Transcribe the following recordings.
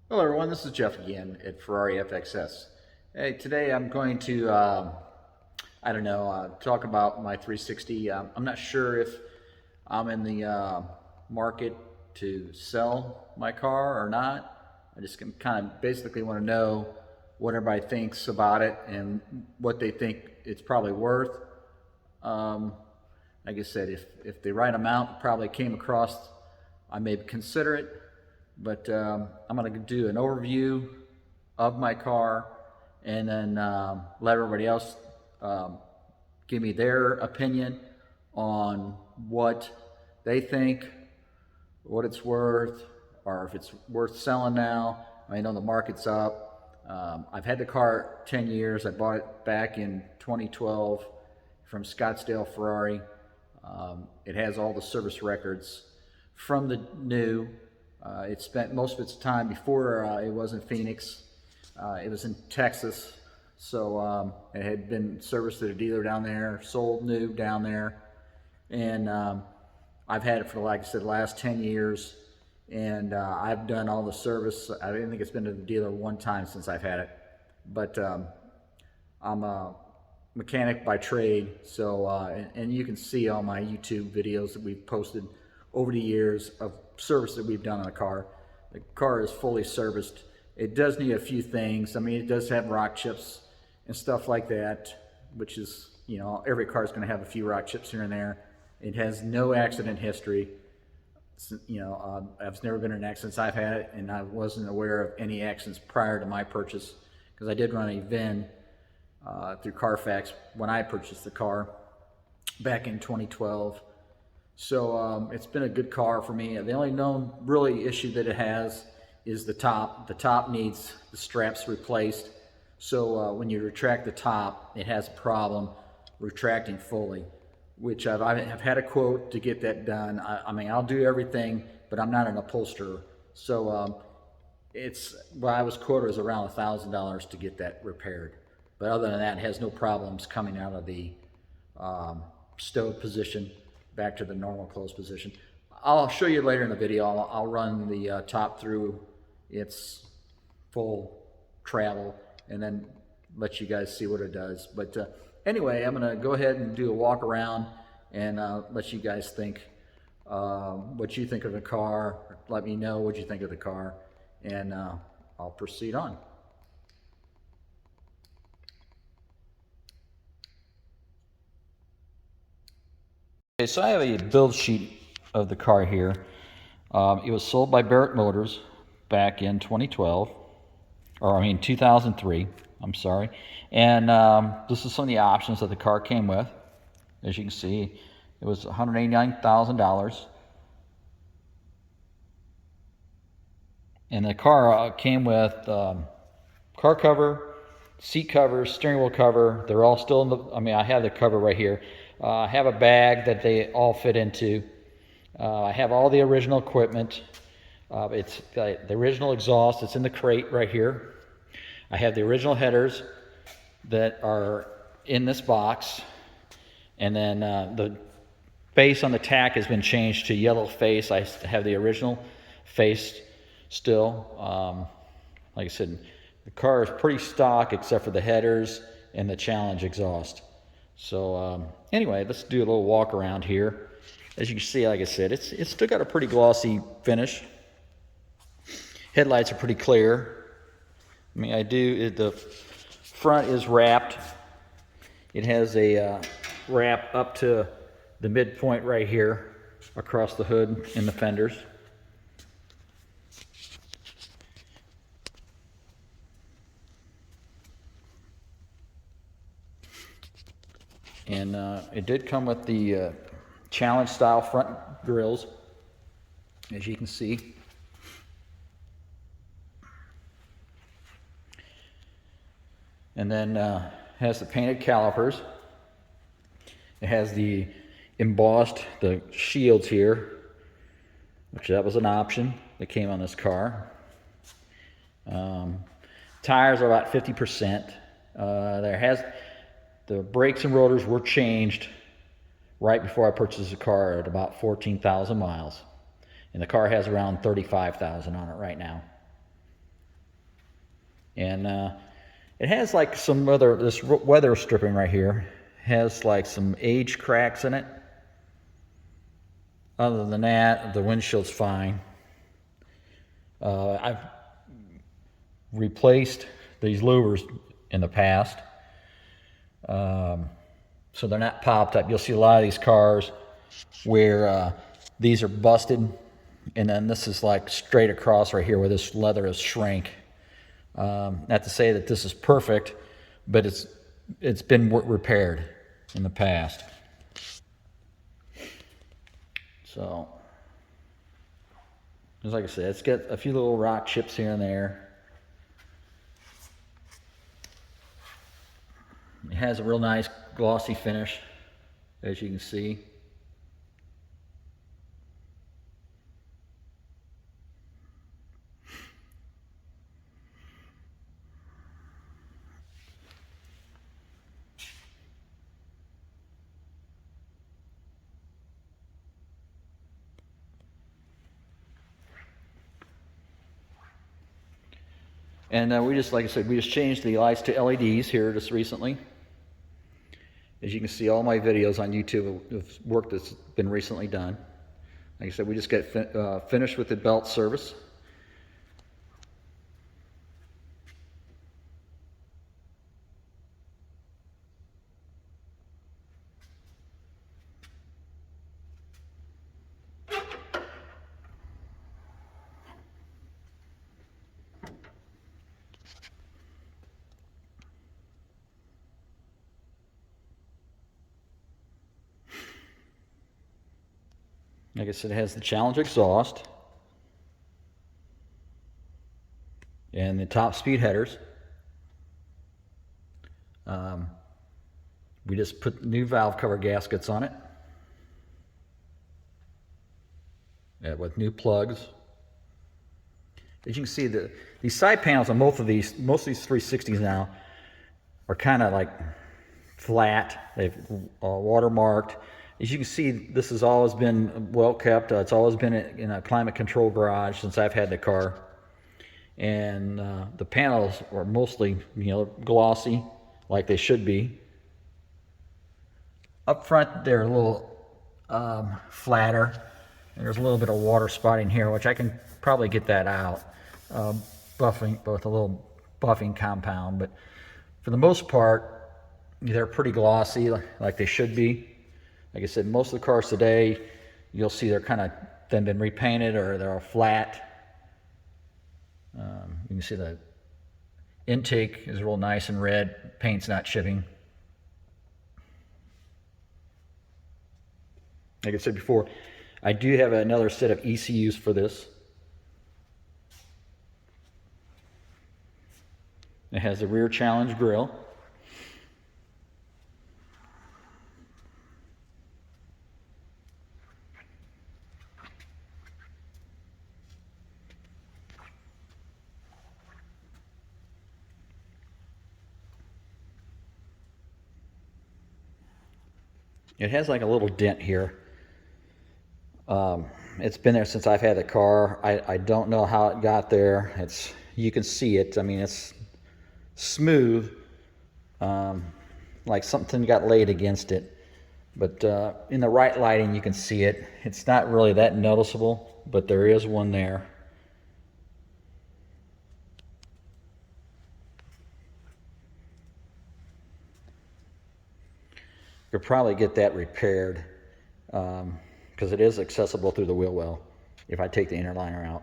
Hello everyone, this is Jeff again at Ferrarifxs. Hey, today I'm going to, talk about my 360. I'm not sure if I'm in the market to sell my car or not. I just kind of basically want to know what everybody thinks about it and what they think it's probably worth. Um, like I said, if the right amount probably came across, I may consider it. But I'm going to do an overview of my car and then let everybody else um, give me their opinion on what they think, what it's worth, or if it's worth selling now. I know the market's up. I've had the car 10 years. I bought it back in 2012 from Scottsdale Ferrari. It has all the service records from the new. It spent most of its time before it was in Phoenix. It was in Texas. So it had been serviced at a dealer down there, sold new down there. And I've had it for, like I said, the last 10 years. And I've done all the service. I didn't think it's been to the dealer one time since I've had it. But I'm a mechanic by trade. So, and you can see all my YouTube videos that we've posted over the years of service that we've done on the car. The car is fully serviced. It does need a few things. I mean, it does have rock chips and stuff like that, which is, every car is going to have a few rock chips here and there. It has no accident history. I've never been in an accident since I've had it, and I wasn't aware of any accidents prior to my purchase because I did run a VIN through Carfax when I purchased the car back in 2012. So it's been a good car for me. The only known really issue that it has is the top. The top needs the straps replaced. So when you retract the top, it has a problem retracting fully, which I've had a quote to get that done. I mean, I'll do everything, but I'm not an upholsterer. So I was quoted was around $1,000 to get that repaired. But other than that, it has no problems coming out of the stowed position back to the normal closed position. I'll show you later in the video. I'll run the top through its full travel and then let you guys see what it does. But anyway, I'm going to go ahead and do a walk around and let you guys think what you think of the car. Let me know what you think of the car, and I'll proceed on. Okay, so I have a build sheet of the car here. It was sold by Barrett Motors back in 2003, I'm sorry. And this is some of the options that the car came with. As you can see, it was $189,000. And the car came with car cover, seat cover, steering wheel cover. They're all still in I have the cover right here. I have a bag that they all fit into. I have all the original equipment. It's the original exhaust. It's in the crate right here. I have the original headers that are in this box. And then the face on the tack has been changed to yellow face. I have the original face still. Like I said, the car is pretty stock except for the headers and the Challenge exhaust. So anyway, let's do a little walk around here. As you can see, like I said, it's still got a pretty glossy finish. Headlights are pretty clear. I mean, the front is wrapped. It has a wrap up to the midpoint right here across the hood and the fenders. And it did come with the Challenge style front grills, as you can see. And then has the painted calipers. It has the embossed the shields here, which that was an option that came on this car. Tires are about 50%. The brakes and rotors were changed right before I purchased the car at about 14,000 miles. And the car has around 35,000 on it right now. And it has like some other, this weather stripping right here has like some age cracks in it. Other than that, the windshield's fine. I've replaced these louvers in the past, so they're not popped up. You'll see a lot of these cars where these are busted, and then this is like straight across right here where this leather is shrank. Not to say that this is perfect, but it's been repaired in the past. So, just like I said, it's got a few little rock chips here and there. It has a real nice glossy finish, as you can see. And we just, like I said, we just changed the lights to LEDs here just recently. As you can see, all my videos on YouTube of work that's been recently done. Like I said, we just got finished with the belt service. Like I said, it has the Challenge exhaust and the top speed headers. We just put new valve cover gaskets on it with new plugs. As you can see, these side panels on most of these 360s now are kind of like flat. They've watermarked. As you can see, this has always been well kept. It's always been in a climate control garage since I've had the car. And the panels are mostly, glossy, like they should be. Up front, they're a little flatter. And there's a little bit of water spotting here, which I can probably get that out, buffing with a little buffing compound. But for the most part, they're pretty glossy, like they should be. Like I said, most of the cars today, you'll see they're kind of then been repainted or they're all flat. You can see the intake is real nice and red. Paint's not chipping. Like I said before, I do have another set of ECUs for this. It has the rear Challenge grille. It has like a little dent here. It's been there since I've had the car. I don't know how it got there. You can see it. I mean, it's smooth, like something got laid against it. But in the right lighting, you can see it. It's not really that noticeable, but there is one there. Could probably get that repaired because it is accessible through the wheel well if I take the inner liner out.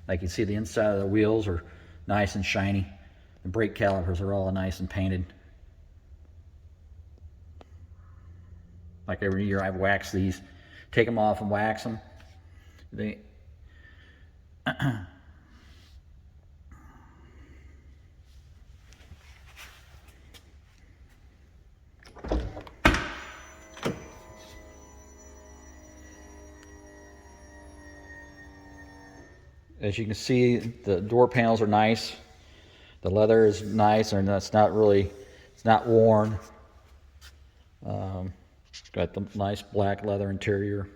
Like you see, the inside of the wheels are nice and shiny. The brake calipers are all nice and painted. Like every year I wax these, take them off and wax them. As you can see, the door panels are nice. The leather is nice, and it's not worn. Got the nice black leather interior.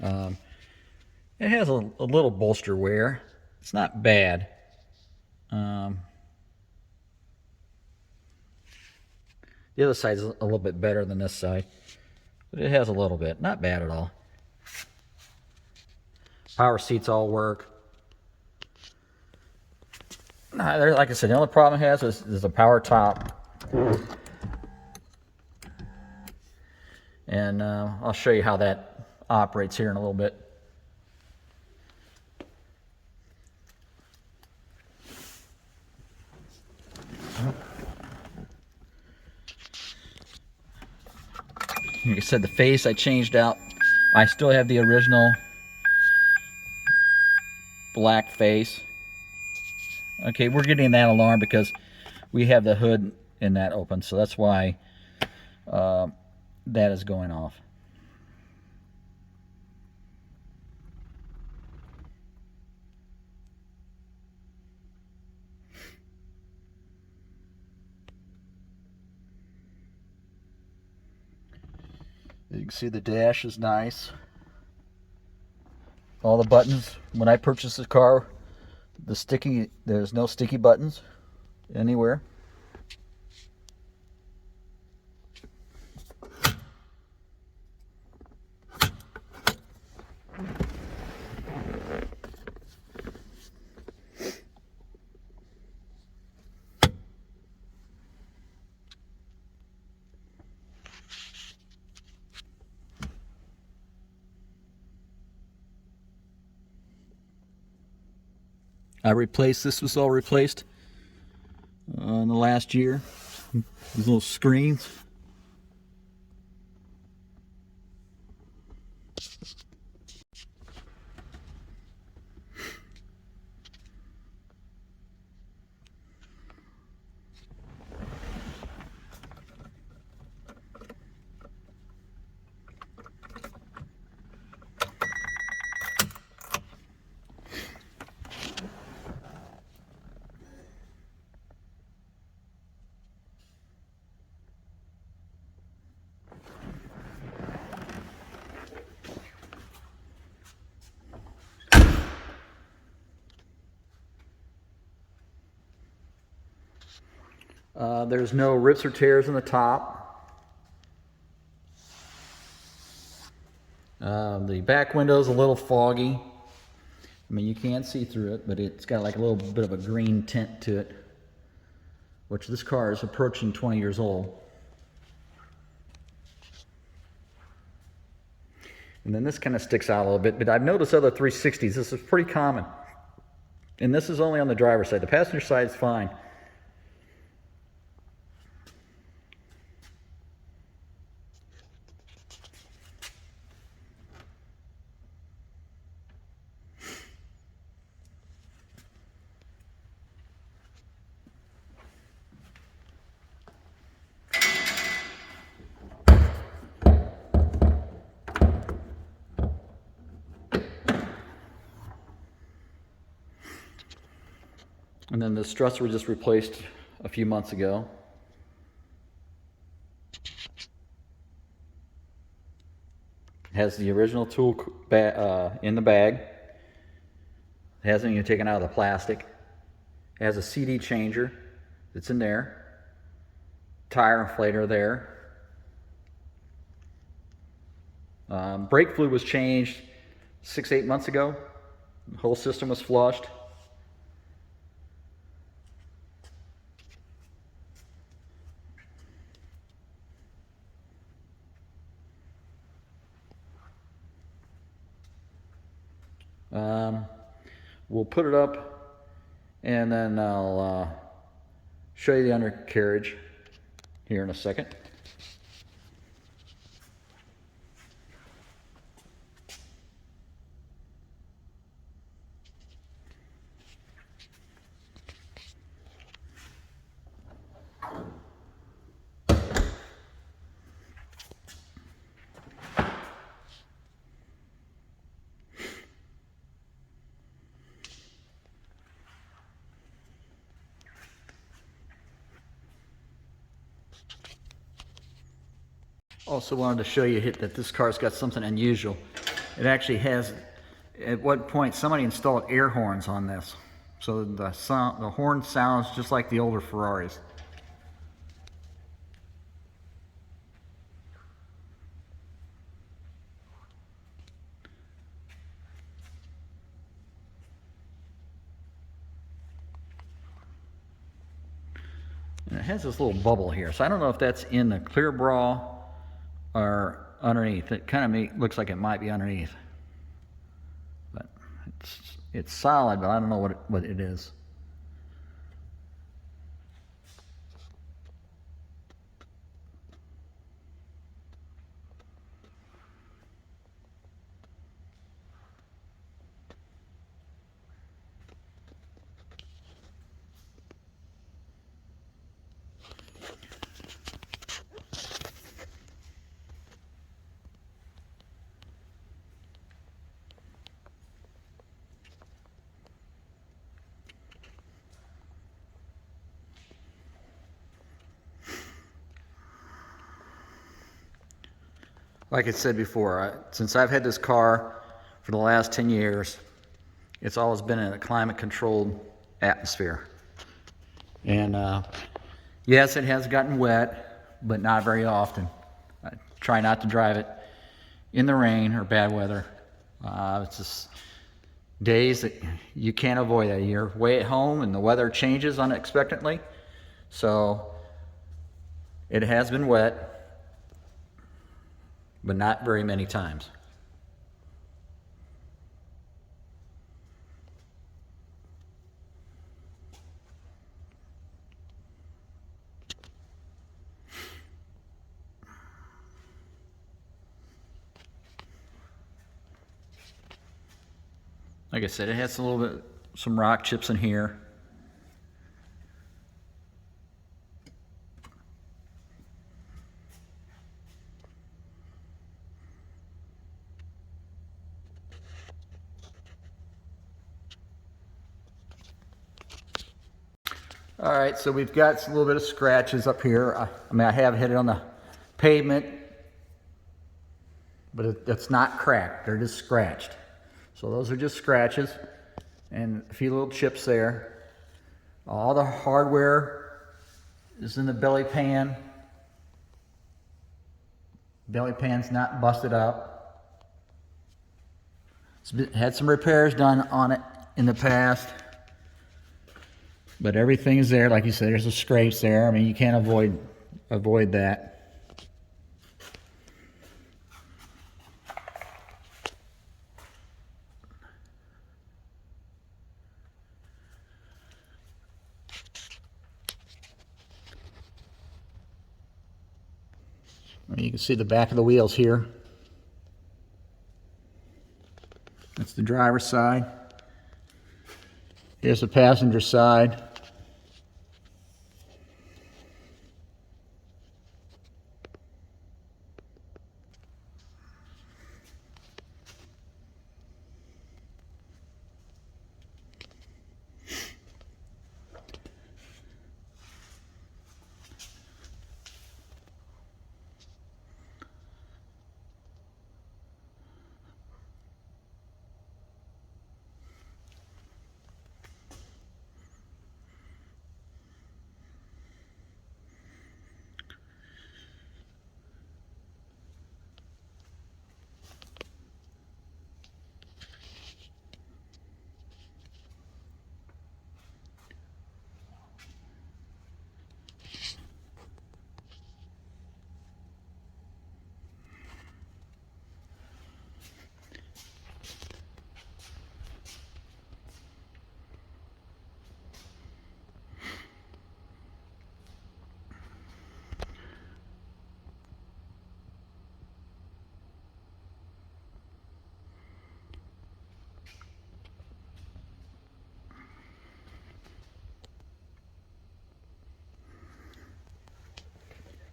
It has a little bolster wear. It's not bad. The other side's a little bit better than this side, but it has a little bit. Not bad at all. Power seats all work. Like I said, the only problem it has is the power top. And I'll show you how that operates here in a little bit. Like I said, the face I changed out. I still have the original black face. Okay, we're getting that alarm because we have the hood in that open, so that's why that is going off. You can see the dash is nice. All the buttons, when I purchased this car, there's no sticky buttons anywhere. This was all replaced in the last year. These little screens. There's no rips or tears in the top. The back window's a little foggy. I mean, you can't see through it, but it's got like a little bit of a green tint to it, which this car is approaching 20 years old. And then this kind of sticks out a little bit, but I've noticed other 360s, this is pretty common. And this is only on the driver's side. The passenger side is fine. And then the struts were just replaced a few months ago. It has the original tool in the bag. It hasn't even taken out of the plastic. It has a CD changer that's in there. Tire inflator there. Brake fluid was changed 6-8 months ago. The whole system was flushed. We'll put it up and then I'll show you the undercarriage here in a second. Also wanted to show you that this car's got something unusual. It actually has, at one point, somebody installed air horns on this. So the horn sounds just like the older Ferraris. And it has this little bubble here. So I don't know if that's in the clear bra or underneath. It kind of looks like it might be underneath. But it's solid, but I don't know what it is. Like I said before, since I've had this car for the last 10 years, it's always been in a climate-controlled atmosphere. And yes, it has gotten wet, but not very often. I try not to drive it in the rain or bad weather. It's just days that you can't avoid it. You're way at home and the weather changes unexpectedly. So it has been wet, but not very many times. Like I said, it has some rock chips in here. All right, so we've got a little bit of scratches up here. I mean, I have hit it on the pavement, but it's not cracked. They're just scratched. So those are just scratches and a few little chips there. All the hardware is in the belly pan. Belly pan's not busted up. It's had some repairs done on it in the past. But everything is there. Like you said, there's a scrapes there. I mean, you can't avoid that. You can see the back of the wheels here. That's the driver's side. Here's the passenger side.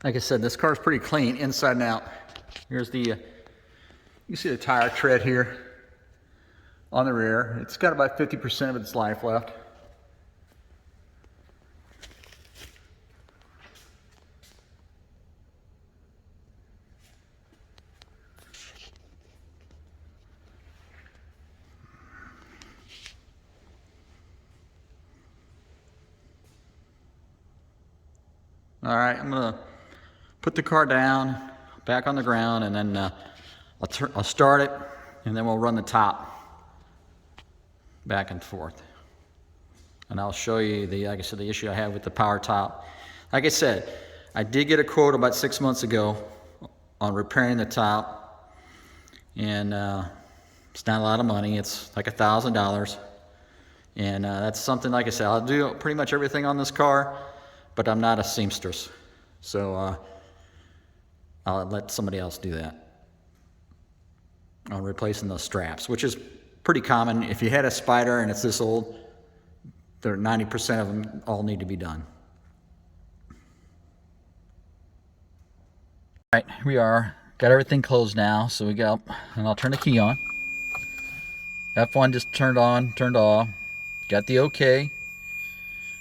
Like I said, this car is pretty clean inside and out. Here's you see the tire tread here on the rear. It's got about 50% of its life left. All right, I'm gonna put the car down, back on the ground, and then I'll start it, and then we'll run the top back and forth. And I'll show you like I said, the issue I have with the power top. Like I said, I did get a quote about 6 months ago on repairing the top, and it's not a lot of money. It's like $1,000, and that's something, like I said, I'll do pretty much everything on this car, but I'm not a seamstress, so I'll let somebody else do that on replacing those straps, which is pretty common. If you had a Spider and it's this old, 90% of them all need to be done. All right, here we are. Got everything closed now, so we go, and I'll turn the key on. F1 just turned on, turned off. Got the OK.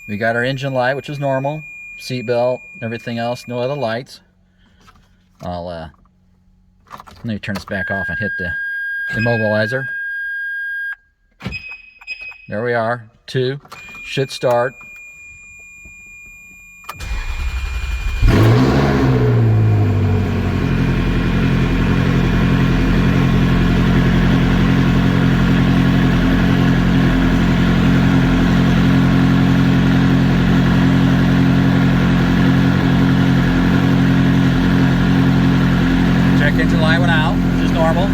We got our engine light, which is normal. Seat belt, everything else, no other lights. Let me turn this back off and hit the immobilizer. There we are. 2. Should start. Check engine light went out, which is normal.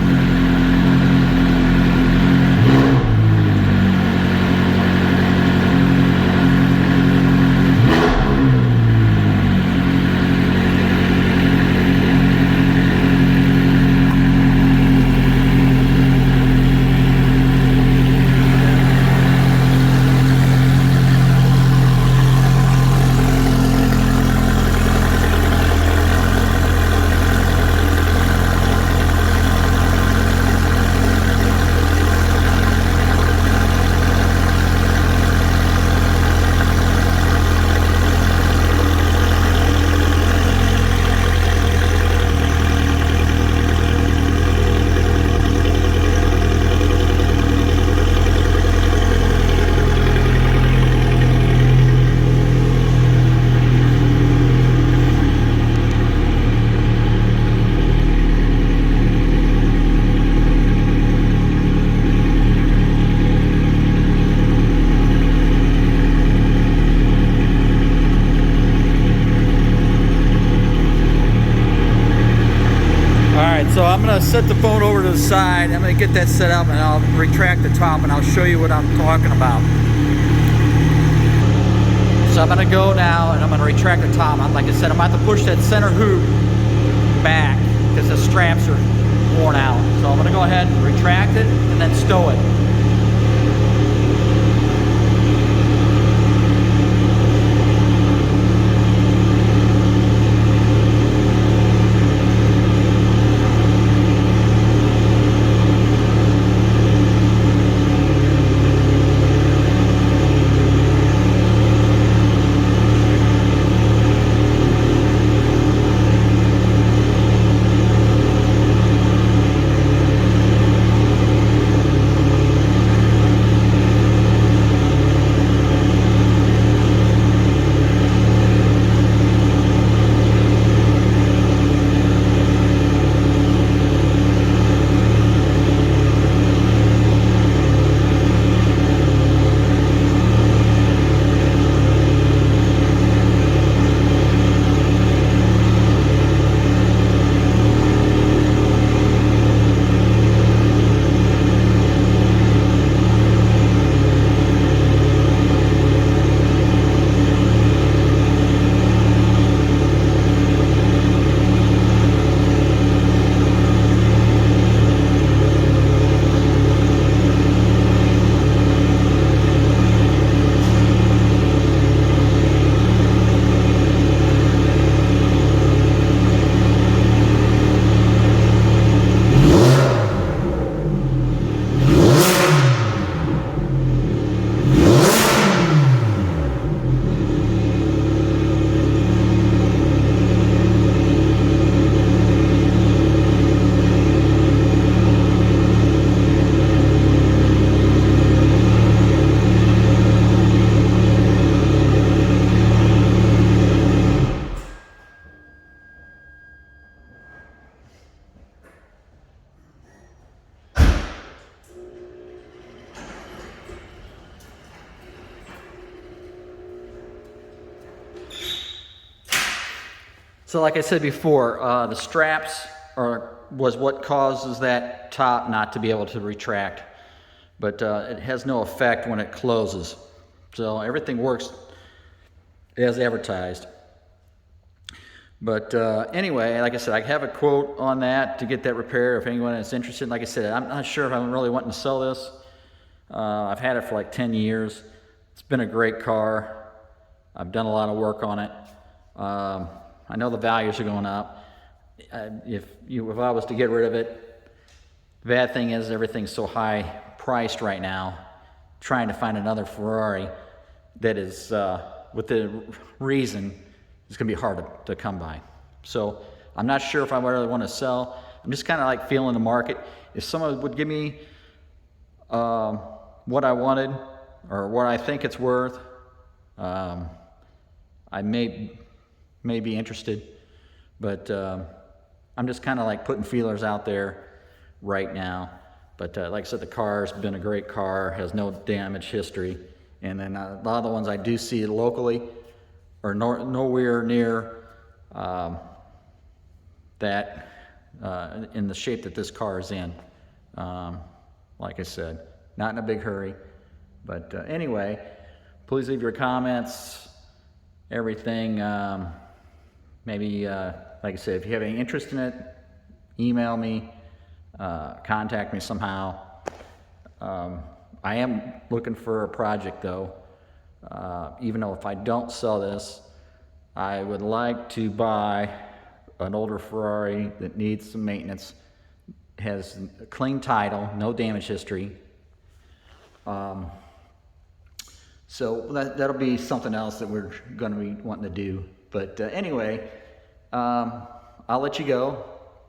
So I'm going to set the phone over to the side. I'm going to get that set up, and I'll retract the top, and I'll show you what I'm talking about. So I'm going to go now, and I'm going to retract the top. Like I said, I'm going to have to push that center hoop back because the straps are worn out. So I'm going to go ahead and retract it and then stow it. So like I said before, the straps was what causes that top not to be able to retract, but it has no effect when it closes. So everything works as advertised. But anyway, like I said, I have a quote on that to get that repaired if anyone is interested. Like I said, I'm not sure if I'm really wanting to sell this. I've had it for like 10 years. It's been a great car. I've done a lot of work on it. I know the values are going up. If I was to get rid of it, the bad thing is everything's so high priced right now. Trying to find another Ferrari that is within reason is going to be hard to come by. So I'm not sure if I really want to sell. I'm just kind of like feeling the market. If someone would give me what I wanted or what I think it's worth, I may be interested, but I'm just kind of like putting feelers out there right now. But like I said, the car's been a great car, has no damage history, and then a lot of the ones I do see locally are nowhere near that in the shape that this car is in. Like I said, not in a big hurry. But anyway, please leave your comments, everything. Maybe, like I said, if you have any interest in it, email me, contact me somehow. I am looking for a project though. Even though if I don't sell this, I would like to buy an older Ferrari that needs some maintenance, has a clean title, no damage history. So that'll be something else that we're going to be wanting to do. But anyway, I'll let you go.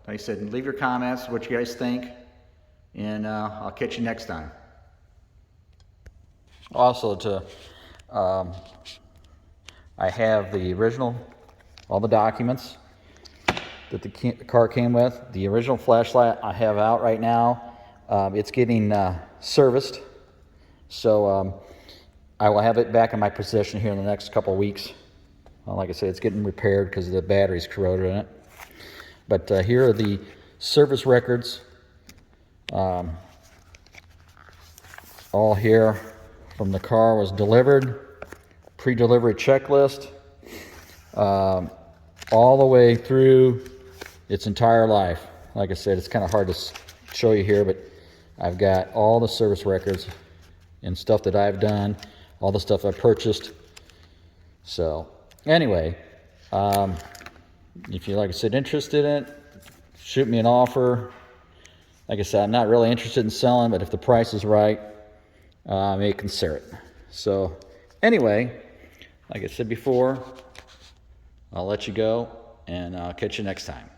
Like I said, leave your comments, what you guys think, and I'll catch you next time. Also, I have the original, all the documents that the car came with. The original flashlight I have out right now. It's getting serviced, so I will have it back in my possession here in the next couple of weeks. Like I said, it's getting repaired because the battery's corroded in it. But here are the service records, all here from the car was delivered, pre-delivery checklist, all the way through its entire life. Like I said, it's kind of hard to show you here, but I've got all the service records and stuff that I've done, all the stuff I purchased. So anyway, if you're, like I said, interested in it, shoot me an offer. Like I said, I'm not really interested in selling, but if the price is right, I may consider it. So anyway, like I said before, I'll let you go, and I'll catch you next time.